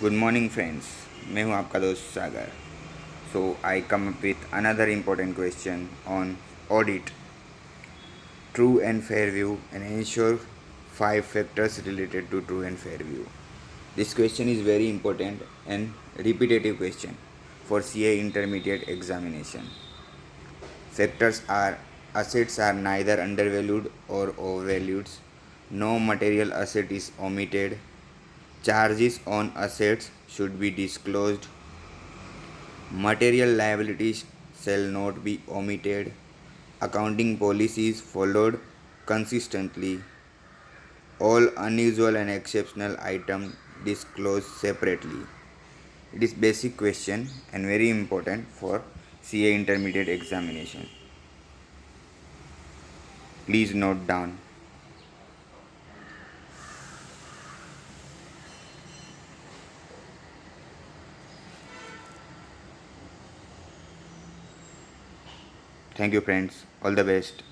Good morning friends. मैं हूं आपका दोस्त Sagar. So I come up with another important question on audit, true and fair view and ensure 5 factors related to true and fair view. This question is very important and repetitive question for CA intermediate examination. Factors are: assets are neither undervalued or overvalued, no material asset is omitted, charges on assets should be disclosed, material liabilities shall not be omitted, accounting policies followed consistently, all unusual and exceptional items disclosed separately. It is basic question and very important for CA intermediate examination. Please note down. Thank you friends. All the best.